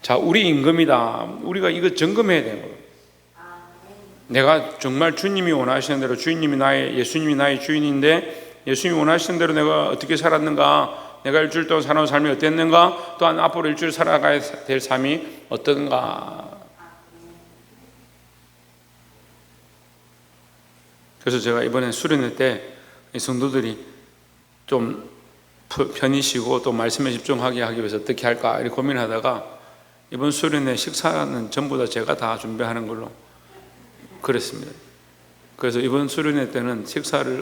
자, 우리 임금이다. 우리가 이거 점검해야 되는 거예요. 내가 정말 주님이 원하시는 대로, 예수님이 나의 주인인데 예수님이 원하시는 대로 내가 어떻게 살았는가, 내가 일주일 동안 살아온 삶이 어땠는가, 또한 앞으로 일주일 살아가야 될 삶이 어떤가. 그래서 제가 이번에 수련회 때 성도들이 좀 편히 쉬고 또 말씀에 집중하게 하기 위해서 어떻게 할까 이렇게 고민하다가 이번 수련회 식사는 전부 다 제가 다 준비하는 걸로 그랬습니다. 그래서 이번 수련회 때는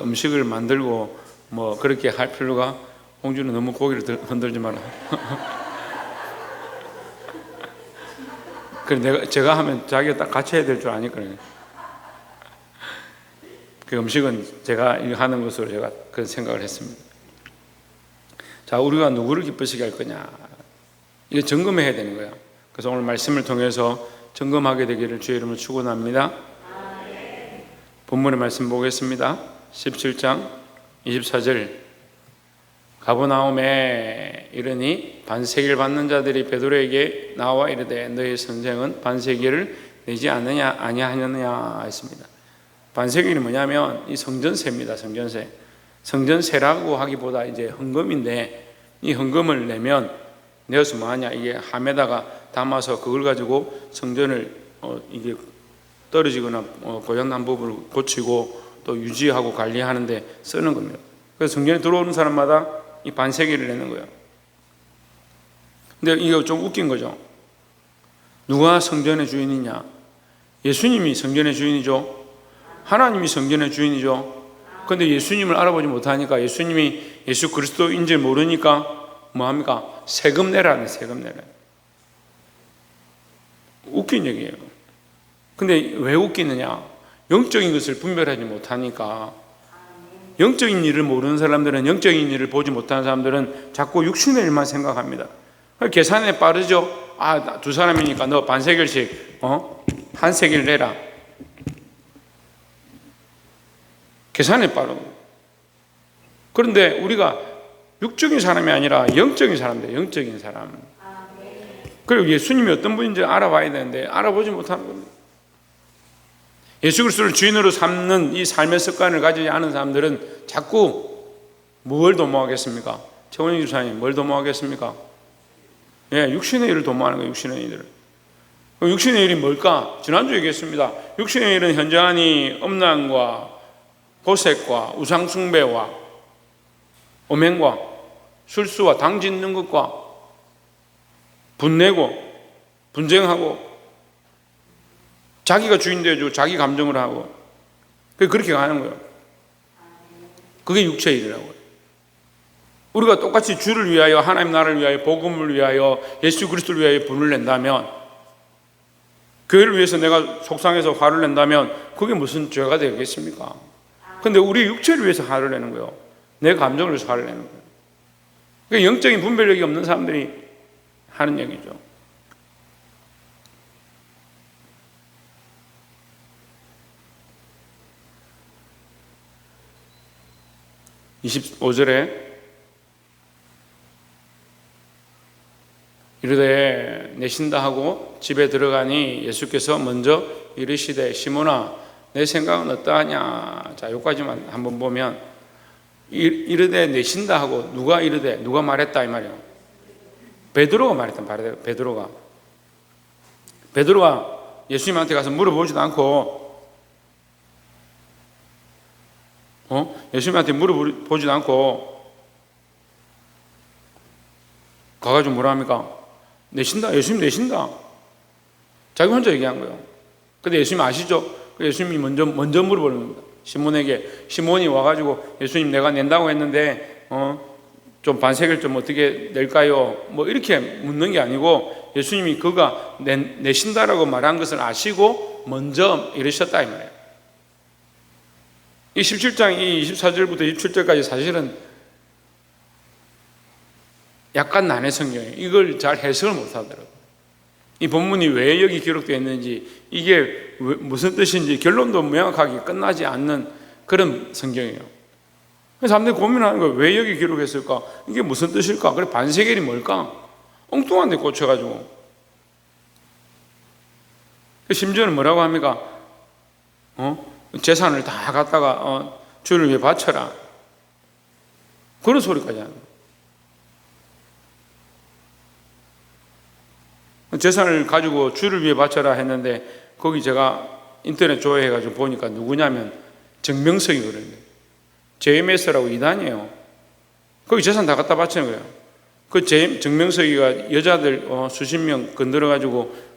음식을 만들고 뭐 그렇게 할 필요가, 홍주는 너무 고기를 흔들지 마라. 그래 제가 하면 자기가 딱 같이 해야 될 줄 아니거든요. 그 음식은 제가 하는 것으로 제가 그런 생각을 했습니다. 자, 우리가 누구를 기쁘시게 할 거냐, 이게 점검해야 되는 거야. 그래서 오늘 말씀을 통해서 점검하게 되기를 주의 이름으로 축원합니다. 본문의 말씀 보겠습니다. 17장 24절. 가버나움에 이르니 반세기를 받는 자들이 베드로에게 나와 이르되 너희 선생은 반세기를 내지 아니하느냐 했습니다. 반세기는 뭐냐면 이 성전세입니다. 성전세라고 하기보다 이제 헌금인데, 이 헌금을 내면 내어서 뭐하냐, 이게 함에다가 담아서 그걸 가지고 성전을 이게 떨어지거나 고장난 부분을 고치고 또 유지하고 관리하는데 쓰는 겁니다. 그래서 성전에 들어오는 사람마다 이 반세기를 내는 거예요. 근데 이거 좀 웃긴 거죠. 누가 성전의 주인이냐? 예수님이 성전의 주인이죠. 하나님이 성전의 주인이죠. 그런데 예수님을 알아보지 못하니까, 예수님이 예수 그리스도인지 모르니까 뭐합니까? 세금 내라네. 세금 내라. 웃긴 얘기예요. 근데 왜 웃기느냐? 영적인 것을 분별하지 못하니까. 영적인 일을 모르는 사람들은, 영적인 일을 보지 못하는 사람들은 자꾸 육신의 일만 생각합니다. 계산에 빠르죠. 두 사람이니까 너 반세겔씩 한 세겔 내라. 계산에 빠르고. 그런데 우리가 육적인 사람이 아니라 영적인 사람들, 영적인 사람. 그리고 예수님이 어떤 분인지 알아봐야 되는데 알아보지 못하는 겁니다. 예수 그리스도를 주인으로 삼는 이 삶의 습관을 가지지 않은 사람들은 자꾸 뭘 도모하겠습니까? 최원희 집사님, 뭘 도모하겠습니까? 육신의 일을 도모하는 거예요. 육신의 일을. 육신의 일이 뭘까? 지난주 얘기했습니다. 육신의 일은 현저하니 음란과 도색과 우상숭배와 오맹과 술수와 당 짓는 것과 분내고 분쟁하고 자기가 주인 되어주고 자기 감정을 하고 그렇게 가는 거예요. 그게 육체의 일이라고요. 우리가 똑같이 주를 위하여, 하나님 나라를 위하여, 복음을 위하여, 예수 그리스도를 위하여 분을 낸다면, 교회를 위해서 내가 속상해서 화를 낸다면 그게 무슨 죄가 되겠습니까? 근데 우리 육체를 위해서 화를 내는 거예요. 내 감정을 위해서 화를 내는 거예요. 그러니까 영적인 분별력이 없는 사람들이 하는 얘기죠. (25절에) 이르되 내신다 하고 집에 들어가니 예수께서 먼저 이르시되 시몬아 내 생각은 어떠하냐. 자, 여기까지만 한번 보면 이르되 내신다 하고 누가 말했다 이 말이에요. 베드로가 말했단. 베드로가 예수님한테 가서 물어보지도 않고 예수님한테 물어보지도 않고 가가지고 뭐라 합니까? 내신다. 예수님 내신다. 자기 혼자 얘기한 거예요. 근데 예수님 아시죠? 예수님이 먼저 물어보는 겁니다. 시몬에게. 시몬이 와가지고 예수님 내가 낸다고 했는데 좀 반세겔 좀 어떻게 낼까요? 뭐 이렇게 묻는 게 아니고 예수님이 그가 내신다라고 말한 것을 아시고 먼저 이르셨다 이 말이에요. 이 17장 이 24절부터 27절까지 사실은 약간 난해 성경이에요. 이걸 잘 해석을 못하더라고요. 이 본문이 왜 여기 기록되어 있는지, 이게 무슨 뜻인지 결론도 명확하게 끝나지 않는 그런 성경이에요. 그래서 사람들이 고민하는 거예요. 왜 여기 기록했을까? 이게 무슨 뜻일까? 그래 반세겔이 뭘까? 엉뚱한 데 꽂혀가지고. 심지어는 뭐라고 합니까? 재산을 다 갖다가 주를 위해 바쳐라. 그런 소리까지 하는 거예요. 재산을 가지고 주를 위해 바쳐라 했는데 거기 제가 인터넷 조회해가지고 보니까 누구냐면 정명석이거든요. JMS라고 이단이에요. 거기 재산 다 갖다 바치는 거예요. 그 정명석이가 여자들 수십 명 건드려가지고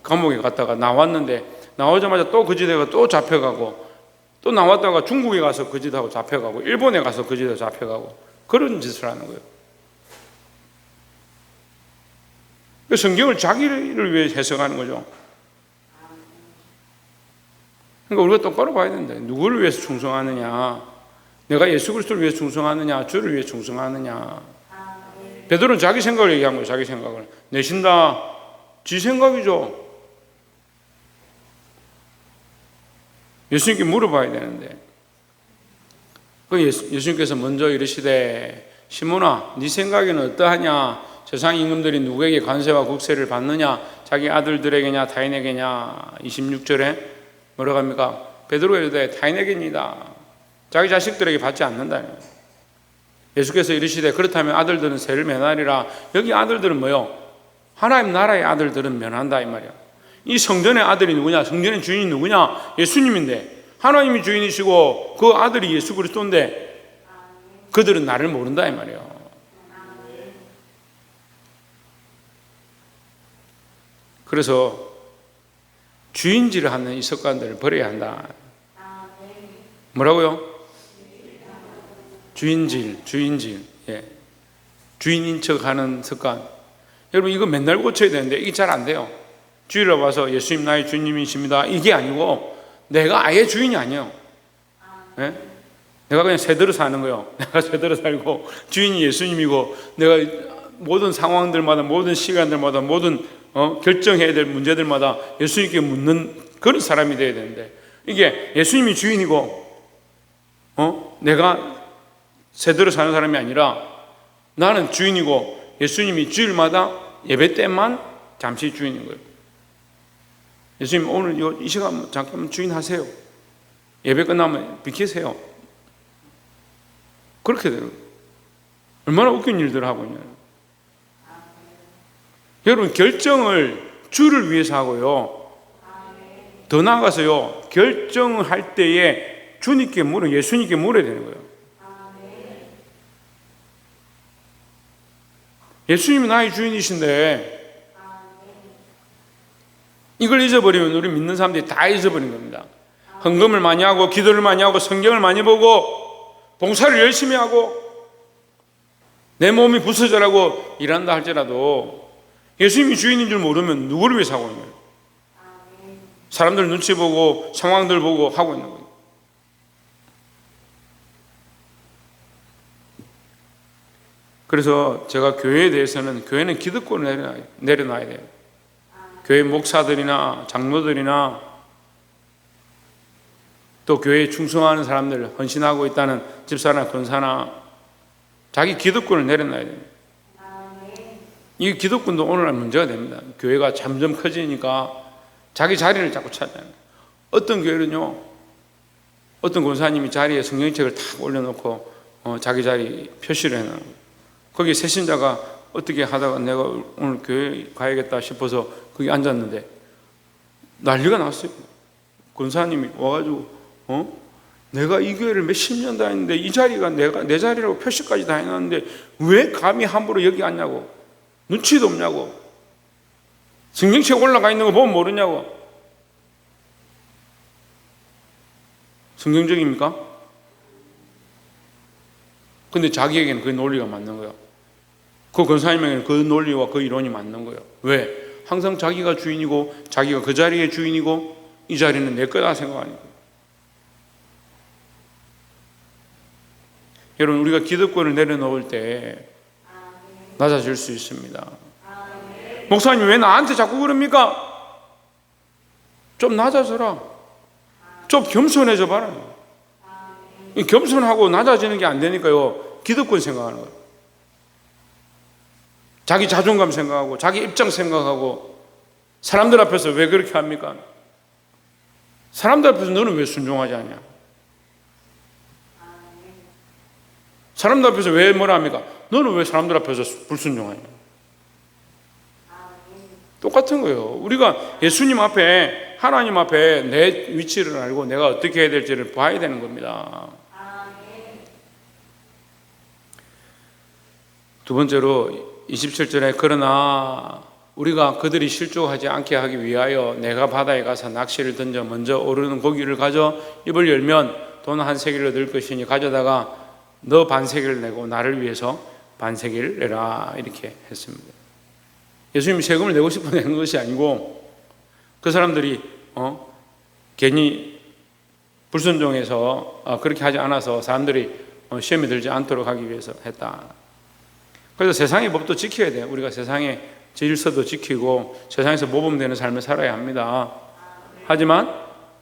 감옥에 갔다가 나왔는데 나오자마자 또 거짓대가 또 잡혀가고 또 나왔다가 중국에 가서 거짓하고 잡혀가고 일본에 가서 거짓하고 잡혀가고 그런 짓을 하는 거예요. 성경을 자기를 위해 해석하는 거죠. 그러니까 우리가 똑바로 봐야 된다. 누구를 위해서 충성하느냐? 내가 예수 그리스도를 위해 충성하느냐? 주를 위해 충성하느냐? 베드로는 자기 생각을 얘기한 거예요. 자기 생각을 내신다. 지 생각이죠. 예수님께 물어봐야 되는데 예수님께서 먼저 이르시되 시몬아 네 생각에는 어떠하냐? 세상 임금들이 누구에게 관세와 국세를 받느냐? 자기 아들들에게냐 타인에게냐? 26절에 뭐라고 합니까? 베드로가 이르되 타인에게니이다. 자기 자식들에게 받지 않는다. 예수께서 이르시되 그렇다면 아들들은 세를 면하리라. 여기 아들들은 뭐요? 하나님 나라의 아들들은 면한다 이 말이야. 이 성전의 아들이 누구냐? 성전의 주인이 누구냐? 예수님인데 하나님이 주인이시고 그 아들이 예수 그리스도인데 그들은 나를 모른다 이 말이에요. 그래서 주인질을 하는 이 습관들을 버려야 한다. 뭐라고요? 주인질. 예. 주인인 척 하는 습관. 여러분, 이거 맨날 고쳐야 되는데, 이게 잘 안 돼요. 주일에 와서 예수님 나의 주님이십니다. 이게 아니고, 내가 아예 주인이 아니에요. 예? 내가 그냥 새대로 사는 거예요. 내가 새대로 살고, 주인이 예수님이고, 내가 모든 상황들마다, 모든 시간들마다, 모든 결정해야 될 문제들마다 예수님께 묻는 그런 사람이 되어야 되는데, 이게 예수님이 주인이고, 내가 새대로 사는 사람이 아니라 나는 주인이고 예수님이 주일마다 예배 때만 잠시 주인인 거예요. 예수님 오늘 이 시간 잠깐만 주인하세요. 예배 끝나면 비키세요. 그렇게 돼요. 얼마나 웃긴 일들을 하고 있냐. 여러분 결정을 주를 위해서 하고요. 더 나아가서요. 결정을 할 때에 주님께 예수님께 물어야 되는 거예요. 예수님이 나의 주인이신데 이걸 잊어버리면 우리 믿는 사람들이 다 잊어버린 겁니다. 헌금을 많이 하고 기도를 많이 하고 성경을 많이 보고 봉사를 열심히 하고 내 몸이 부서져라고 일한다 할지라도 예수님이 주인인 줄 모르면 누구를 위해서 하고 있는 거예요? 사람들 눈치 보고 상황들 보고 하고 있는 거예요. 그래서 제가 교회에 대해서는 교회는 기득권을 내려놔야 돼요. 교회 목사들이나 장로들이나 또 교회에 충성하는 사람들, 헌신하고 있다는 집사나 권사나 자기 기득권을 내려놔야 됩니다. 이 기득권도 오늘날 문제가 됩니다. 교회가 점점 커지니까 자기 자리를 자꾸 찾아요. 어떤 교회는요, 어떤 권사님이 자리에 성경책을 탁 올려놓고 자기 자리 표시를 해놔요. 거기 새신자가 어떻게 하다가 내가 오늘 교회 가야겠다 싶어서 거기 앉았는데 난리가 났어요. 권사님이 와가지고 내가 이 교회를 몇십 년 다녔는데 이 자리가 내 자리라고 표시까지 다 해놨는데 왜 감히 함부로 여기 앉냐고, 눈치도 없냐고, 성경책 올라가 있는 거 보면 모르냐고. 성경적입니까? 근데 자기에게는 그 논리가 맞는 거예요. 그 권사님에게는 그 논리와 그 이론이 맞는 거예요. 왜? 항상 자기가 주인이고 자기가 그 자리의 주인이고 이 자리는 내 거다 생각하니까. 여러분, 우리가 기득권을 내려놓을 때 낮아질 수 있습니다. 목사님 왜 나한테 자꾸 그럽니까? 좀 낮아져라. 좀 겸손해져 봐라. 겸손하고 낮아지는 게 안 되니까요, 기득권 생각하는 거예요. 자기 자존감 생각하고 자기 입장 생각하고 사람들 앞에서 왜 그렇게 합니까? 사람들 앞에서 너는 왜 순종하지 않냐? 사람들 앞에서 왜 뭐라 합니까? 너는 왜 사람들 앞에서 불순종하냐? 똑같은 거예요. 우리가 예수님 앞에, 하나님 앞에 내 위치를 알고 내가 어떻게 해야 될지를 봐야 되는 겁니다. 두 번째로 27절에 그러나 우리가 그들이 실족하지 않게 하기 위하여 내가 바다에 가서 낚시를 던져 먼저 오르는 고기를 가져 입을 열면 돈 한 세겔을 얻을 것이니 가져다가 너 반세겔을 내고 나를 위해서 반세겔을 내라 이렇게 했습니다. 예수님이 세금을 내고 싶어 내는 것이 아니고 그 사람들이 괜히 불순종해서 그렇게 하지 않아서 사람들이 시험에 들지 않도록 하기 위해서 했다. 그래서 세상의 법도 지켜야 돼요. 우리가 세상의 질서도 지키고 세상에서 모범되는 삶을 살아야 합니다. 하지만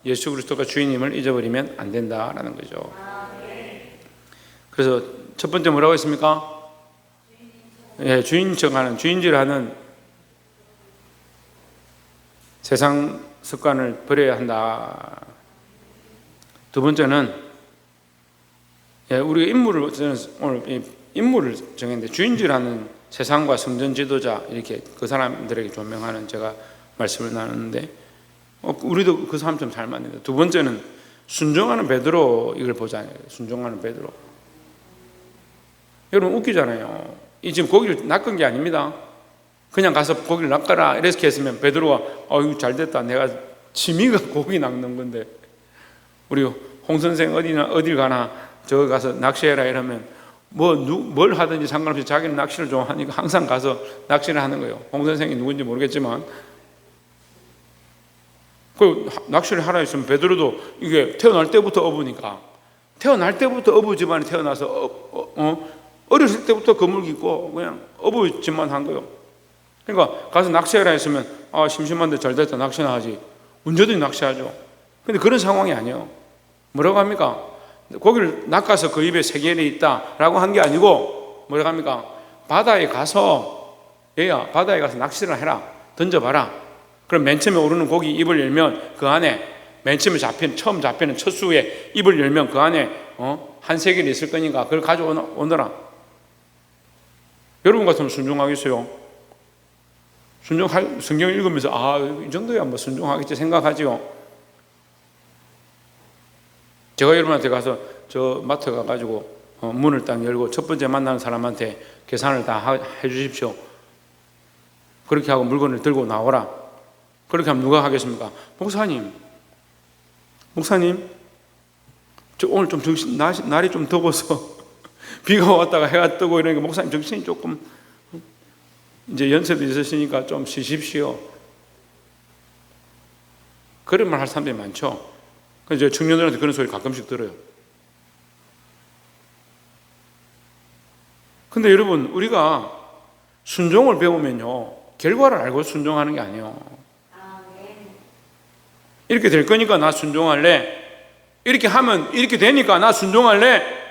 예수 그리스도가 주인임을 잊어버리면 안 된다라는 거죠. 그래서 첫 번째 뭐라고 했습니까? 예, 주인척하는, 주인질하는 세상 습관을 버려야 한다. 두 번째는 우리가 인물을, 저는 오늘 인물을 정했는데 주인질하는 세상과 성전 지도자 이렇게 그 사람들에게 조명하는 제가 말씀을 나누는데 우리도 그 사람처럼 잘 맞는다. 두 번째는 순종하는 베드로 이걸 보자니요. 순종하는 베드로. 여러분 웃기잖아요. 이 지금 고기를 낚은 게 아닙니다. 그냥 가서 고기를 낚아라 이렇게 했으면 베드로가 이거 잘 됐다. 내가 취미가 고기 낚는 건데 우리 홍 선생 어딜 가나 저 가서 낚시해라 이러면 뭘 하든지 상관없이 자기는 낚시를 좋아하니까 항상 가서 낚시를 하는 거예요. 홍 선생이 누군지 모르겠지만 그 낚시를 하라 했으면 베드로도 이게 태어날 때부터 어부니까 태어날 때부터 어부 집안에 태어나서 어렸을 때부터 그물 깃고 그냥 어부 집만 한 거예요. 그러니까 가서 낚시해라 했으면 심심한데 잘 됐다 낚시나 하지 언제든지 낚시하죠. 근데 그런 상황이 아니에요. 뭐라고 합니까? 고기를 낚아서 그 입에 세겔이 있다라고 한 게 아니고 뭐라고 합니까? 바다에 가서 얘야 바다에 가서 낚시를 해라 던져봐라. 그럼 맨 처음에 오르는 고기 입을 열면 그 안에 맨 처음에 처음 잡히는 첫 수에 입을 열면 그 안에 한 세겔이 있을 거니까 그걸 가져오너라. 여러분 같으면 순종하겠어요? 성경 읽으면서 이 정도야 뭐 순종하겠지 생각하지요. 제가 여러분한테 가서 저 마트 가가지고 문을 딱 열고 첫 번째 만나는 사람한테 계산을 다 해주십시오. 그렇게 하고 물건을 들고 나오라. 그렇게 하면 누가 하겠습니까? 목사님 저 오늘 좀 날이 좀 더워서 비가 왔다가 해가 뜨고 이러니까 목사님 정신이 조금 이제 연세도 있으시니까 좀 쉬십시오. 그런 말 할 사람들이 많죠. 그래서 청년들한테 그런 소리 가끔씩 들어요. 근데 여러분 우리가 순종을 배우면요 결과를 알고 순종하는 게 아니에요. 이렇게 될 거니까 나 순종할래. 이렇게 하면 이렇게 되니까 나 순종할래.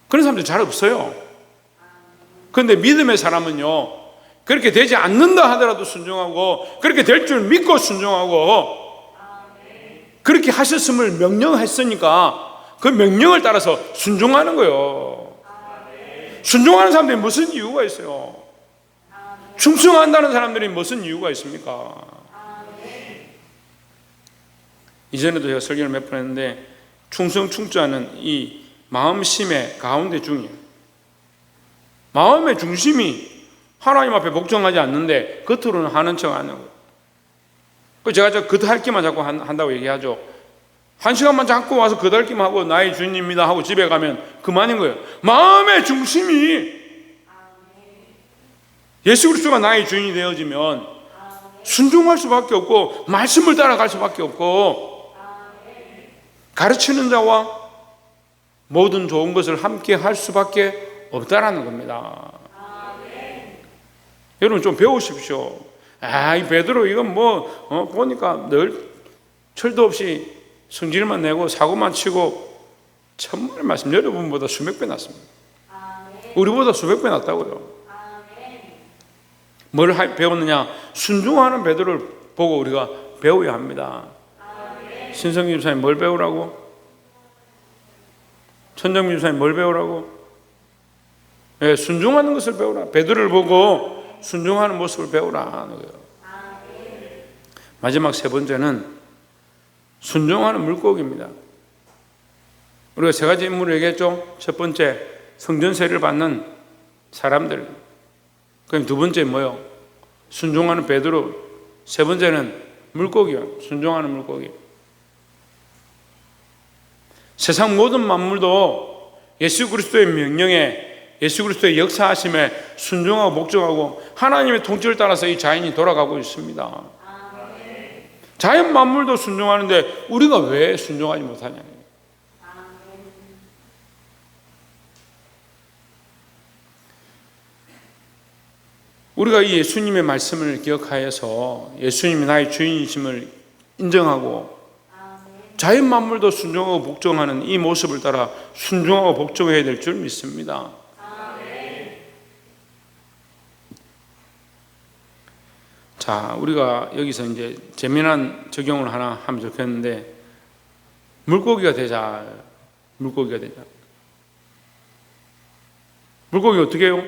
그런 사람들 잘 없어요. 그런데 믿음의 사람은요 그렇게 되지 않는다 하더라도 순종하고 그렇게 될 줄 믿고 순종하고 그렇게 하셨음을 명령했으니까 그 명령을 따라서 순종하는 거예요. 순종하는 사람들이 무슨 이유가 있어요? 충성한다는 사람들이 무슨 이유가 있습니까? 이전에도 제가 설교를 몇 번 했는데 충성충자는 이 마음심의 가운데 중이에요. 마음의 중심이 하나님 앞에 복종하지 않는데 겉으로는 하는 척 하는 거예요. 제가 겉핥기만 자꾸 한다고 얘기하죠. 1시간만 자꾸 와서 겉핥기만 하고 나의 주인입니다 하고 집에 가면 그만인 거예요. 마음의 중심이 예수 그리스도가 나의 주인이 되어지면 순종할 수밖에 없고 말씀을 따라갈 수밖에 없고 가르치는 자와 모든 좋은 것을 함께 할 수밖에 없다라는 겁니다. 여러분 좀 배우십시오. 이 베드로 이건 보니까 늘 철도 없이 성질만 내고 사고만 치고 천만의 말씀 여러분보다 수백 배 낫습니다. 우리보다 수백 배 낫다고요. 뭘 배웠느냐? 순종하는 베드로를 보고 우리가 배워야 합니다. 신성기 집사님 뭘 배우라고? 천정민 집사님 뭘 배우라고? 예, 순종하는 것을 배우라. 베드로를 보고 순종하는 모습을 배우라. 마지막 세 번째는 순종하는 물고기입니다. 우리가 세 가지 인물을 얘기했죠. 첫 번째, 성전세를 받는 사람들. 그럼 두 번째 뭐요? 순종하는 베드로. 세 번째는 물고기요. 순종하는 물고기. 세상 모든 만물도 예수 그리스도의 명령에, 예수 그리스도의 역사하심에 순종하고 목적하고 하나님의 통치를 따라서 이 자연이 돌아가고 있습니다. 자연 만물도 순종하는데 우리가 왜 순종하지 못하냐? 우리가 이 예수님의 말씀을 기억하여서 예수님이 나의 주인이심을 인정하고 자연 만물도 순종하고 복종하는 이 모습을 따라 순종하고 복종해야 될 줄 믿습니다. 자, 우리가 여기서 이제 재미난 적용을 하나 하면 좋겠는데, 물고기가 되자. 물고기가 되자. 물고기 어떻게 해요?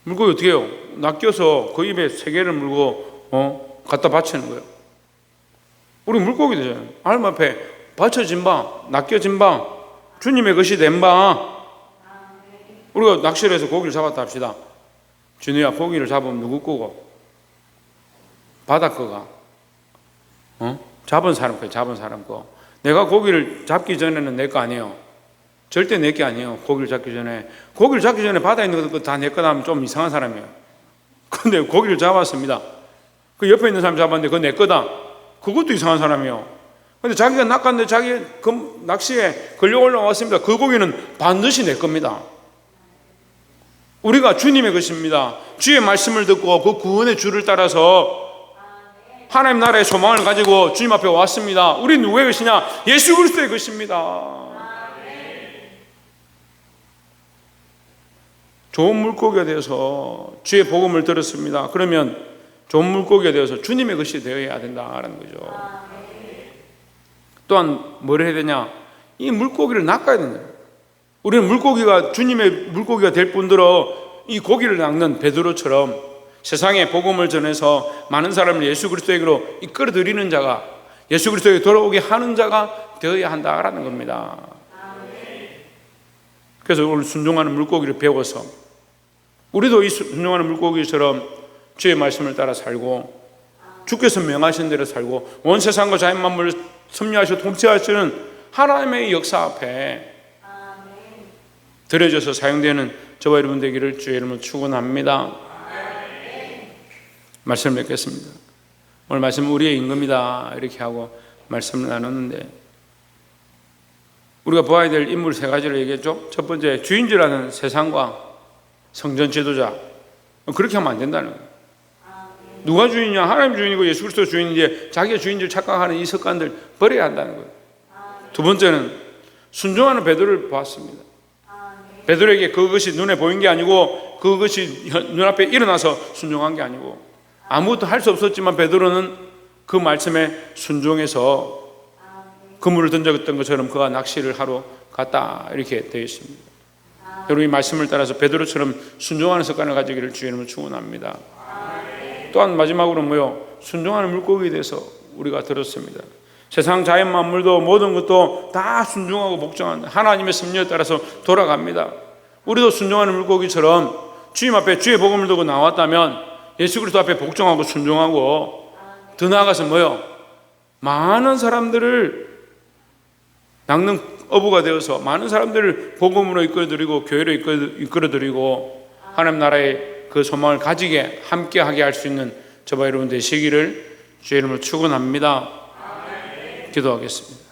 물고기 어떻게 해요? 낚여서 그 입에 세 개를 물고 갖다 바치는 거예요. 우리 물고기 되잖아요. 하나님 앞에 바쳐진 바, 낚여진 바, 주님의 것이 된 바. 우리가 낚시를 해서 고기를 잡았다 합시다. 준우야, 고기를 잡으면 누구 거고? 바다 거가. 잡은 사람 거, 잡은 사람 거. 내가 고기를 잡기 전에는 내 거 아니에요. 절대 내 게 아니에요. 고기를 잡기 전에. 고기를 잡기 전에 바다에 있는 거 다 내 거다 하면 좀 이상한 사람이에요. 근데 고기를 잡았습니다. 그 옆에 있는 사람 잡았는데 그거 내 거다. 그것도 이상한 사람이에요. 근데 자기가 낚았는데 자기 그 낚시에 걸려 올라왔습니다. 그 고기는 반드시 내 겁니다. 우리가 주님의 것입니다. 주의 말씀을 듣고 그 구원의 줄을 따라서 하나님 나라의 소망을 가지고 주님 앞에 왔습니다. 우리 누구의 것이냐? 예수 그리스도의 것입니다. 좋은 물고기가 되어서 주의 복음을 들었습니다. 그러면 좋은 물고기가 되어서 주님의 것이 되어야 된다는 거죠. 또한 뭘 해야 되냐? 이 물고기를 낚아야 된다. 우리는 물고기가 주님의 물고기가 될 뿐더러 이 고기를 낚는 베드로처럼 세상에 복음을 전해서 많은 사람을 예수 그리스도에게로 이끌어들이는 자가, 예수 그리스도에게 돌아오게 하는 자가 되어야 한다라는 겁니다. 그래서 오늘 순종하는 물고기를 배워서 우리도 이 순종하는 물고기처럼 주의 말씀을 따라 살고 주께서 명하신 대로 살고 온 세상과 자연 만물을 섭리하시고 통치하시는 하나님의 역사 앞에 드려져서 사용되는 저와 여러분 되기를 주의 이름으로 축원합니다. 말씀을 맺겠습니다. 오늘 말씀은 우리의 임금이다 이렇게 하고 말씀을 나눴는데, 우리가 보아야 될 인물 세 가지를 얘기했죠. 첫 번째, 주인지라는 세상과 성전 지도자. 그렇게 하면 안 된다는 거예요. 누가 주인이냐? 하나님 주인이고 예수 그리스도 주인인데 자기가 주인 줄 착각하는 이 습관들 버려야 한다는 거예요. 두 번째는 순종하는 베드로를 보았습니다. 베드로에게 그것이 눈에 보인 게 아니고 그것이 눈앞에 일어나서 순종한 게 아니고, 아무것도 할 수 없었지만 베드로는 그 말씀에 순종해서 그물을 던졌던 것처럼 그가 낚시를 하러 갔다 이렇게 되어 있습니다. 여러분이 말씀을 따라서 베드로처럼 순종하는 습관을 가지기를 주의 이름으로 축원합니다. 또한 마지막으로 뭐요? 순종하는 물고기에 대해서 우리가 들었습니다. 세상 자연 만물도 모든 것도 다 순종하고 복종한다. 하나님의 섭리에 따라서 돌아갑니다. 우리도 순종하는 물고기처럼 주님 앞에 주의 복음을 두고 나왔다면 예수 그리스도 앞에 복종하고 순종하고, 더 나아가서 뭐요? 많은 사람들을 낚는 어부가 되어서 많은 사람들을 복음으로 이끌어드리고 교회로 이끌어드리고 하나님 나라의 그 소망을 가지게 함께하게 할 수 있는 저와 여러분 되시기를 주의 이름으로 축원합니다. 기도하겠습니다.